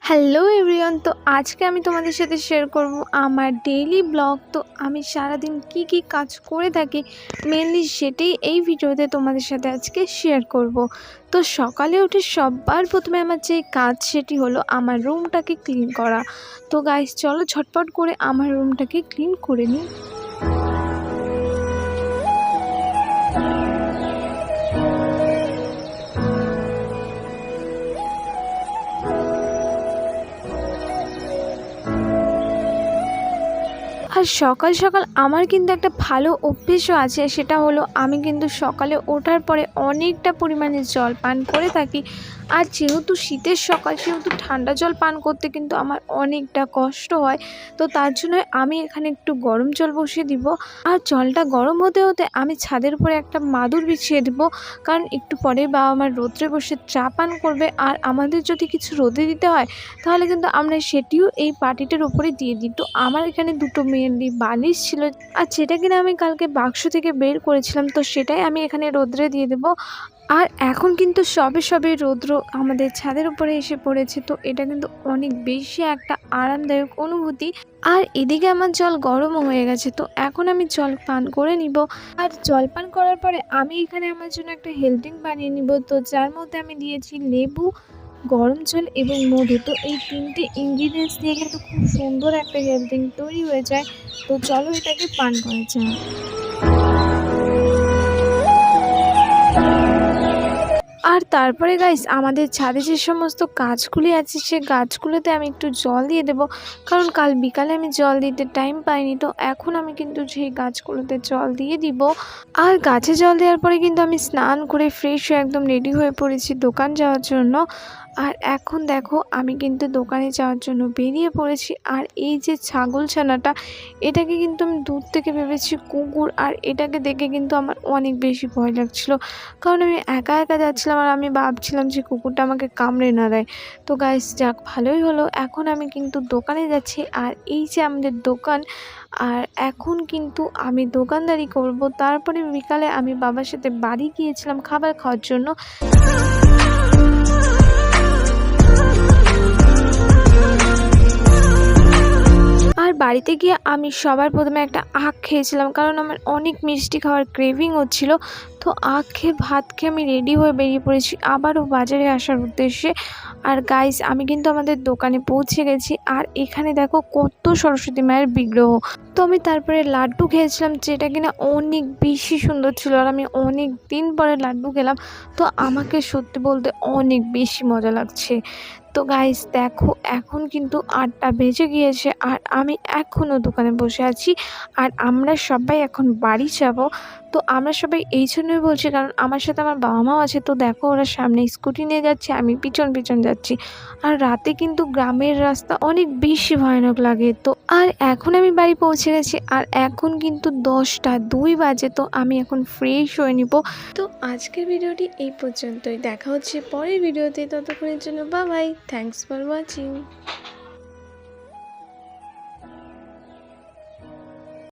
Hello everyone, তো আজকে আমি তোমাদের সাথে শেয়ার করব আমার ডেইলি ব্লগ। তো আমি সারাদিন কি কি কাজ করে থাকি মেনলি সেটাই এই ভিডিওতে তোমাদের সাথে আজকে শেয়ার করব। তো সকালে উঠে সবার প্রথমে আমার যে কাজ সেটি হলো আমার রুমটাকে ক্লিন করা। তো গাইস চলো ঝটপট করে আমার রুমটাকে ক্লিন করে নিই। আর সকাল সকাল আমার কিন্তু একটা ভালো অভ্যেসও আছে, সেটা হলো আমি কিন্তু সকালে ওঠার পরে অনেকটা পরিমাণে জল পান করে থাকি। আর যেহেতু শীতের সকাল সেহেতু ঠান্ডা জল পান করতে কিন্তু আমার অনেকটা কষ্ট হয়। তো তার জন্য আমি এখানে একটু গরম জল বসিয়ে দিব। আর জলটা গরম হতে হতে আমি ছাদের উপরে একটা মাদুর বিছিয়ে দেবো, কারণ একটু পরে বাবা আমার রোদ্রে বসে চা পান করবে। আর আমাদের যদি কিছু রোদে দিতে হয় তাহলে কিন্তু আমরা সেটিও এই পাটিটার উপরে দিয়ে দিই। তো আমার এখানে দুটো মেনলি বালিশ ছিল, আর যেটা কিনা আমি কালকে বাক্স থেকে বের করেছিলাম, তো সেটাই আমি এখানে রোদ্রে দিয়ে দেবো। আর এখন কিন্তু সবে সবে রৌদ্র আমাদের ছাদের উপরে এসে পড়েছে, তো এটা কিন্তু অনেক বেশি একটা আরামদায়ক অনুভূতি। আর এদিকে আমার জল গরমও হয়ে গেছে, তো এখন আমি জল পান করে নিব। আর জল পান করার পরে আমি এখানে আমার জন্য একটা হেলথ ড্রিঙ্ক বানিয়ে নিব, তো যার মধ্যে আমি দিয়েছি লেবু, গরম জল এবং মধু। তো এই তিনটে ইনগ্রিডিয়েন্টস দিয়ে কিন্তু খুব সুন্দর একটা হেলথ ড্রিঙ্ক তৈরি হয়ে যায়। তো চলো এটাকে পান করা যায়। আর তারপরে গাইস আমাদের ছাদে যে সমস্ত গাছগুলি আছে সে গাছগুলোতে আমি একটু জল দিয়ে দেবো, কারণ কাল বিকালে আমি জল দিতে টাইম পাইনি। তো এখন আমি কিন্তু সেই গাছগুলোতে জল দিয়ে দিব। আর গাছে জল দেওয়ার পরে কিন্তু আমি স্নান করে ফ্রেশ হয়ে একদম রেডি হয়ে পড়েছি দোকান যাওয়ার জন্য। আর এখন দেখো আমি কিন্তু দোকানে যাওয়ার জন্য বেরিয়ে পড়েছি। আর এই যে ছাগল ছানাটা, এটাকে কিন্তু আমি দূর থেকে ভেবেছি কুকুর, আর এটাকে দেখে কিন্তু আমার অনেক বেশি ভয় লাগছিল, কারণ আমি একা একা যাচ্ছিলাম আর আমি ভাবছিলাম যে কুকুরটা আমাকে কামড়ে না দেয়। তো গাইস যাক ভালোই হলো, এখন আমি কিন্তু দোকানে যাচ্ছি। আর এই যে আমাদের দোকান, আর এখন কিন্তু আমি দোকানদারি করব। তারপরে বিকালে আমি বাবার সাথে বাড়ি গিয়েছিলাম খাবার খাওয়ার জন্য। আর বাড়িতে গিয়ে আমি সবার প্রথমে একটা আখ খেয়েছিলাম, কারণ আমার অনেক মিষ্টি খাওয়ার ক্রেভিং হচ্ছিল। তো আখ খেয়ে ভাত খেয়ে আমি রেডি হয়ে বেরিয়ে পড়েছি আবারও বাজারে আসার উদ্দেশ্যে। আর গাইস আমি কিন্তু আমাদের দোকানে পৌঁছে গেছি। আর এখানে দেখো কত সরস্বতী মায়ের বিগ্রহ। তো আমি তারপরে লাড্ডু খেয়েছিলাম, যেটা কিনা অনেক বেশি সুন্দর ছিল। আর আমি অনেক দিন পরে লাড্ডু খেলাম, তো আমাকে সত্যি বলতে অনেক বেশি মজা লাগছে। তো গাইস দেখো এখন কিন্তু 8টা বেজে গিয়েছে, আর আমি এখনও দোকানে বসে আছি। আর আমরা সবাই এখন বাড়ি যাব। তো আমরা সবাই এই জন্যই বলছি কারণ আমার সাথে আমার বাবা মাও আছে। তো দেখো ওরা সামনে স্কুটি নিয়ে যাচ্ছে, আমি পিছন পিছন যাচ্ছি। আর রাতে কিন্তু গ্রামের রাস্তা অনেক বেশি ভয়ানক লাগে। তো আর এখন আমি বাড়ি পৌঁছে গেছি, আর এখন কিন্তু 10টা 2 বাজে। তো আমি এখন ফ্রেশ হয়ে নিব। তো আজকের ভিডিওটি এই পর্যন্তই, দেখা হচ্ছে পরের ভিডিওতে। ততক্ষণের জন্য bye bye, thanks for watching.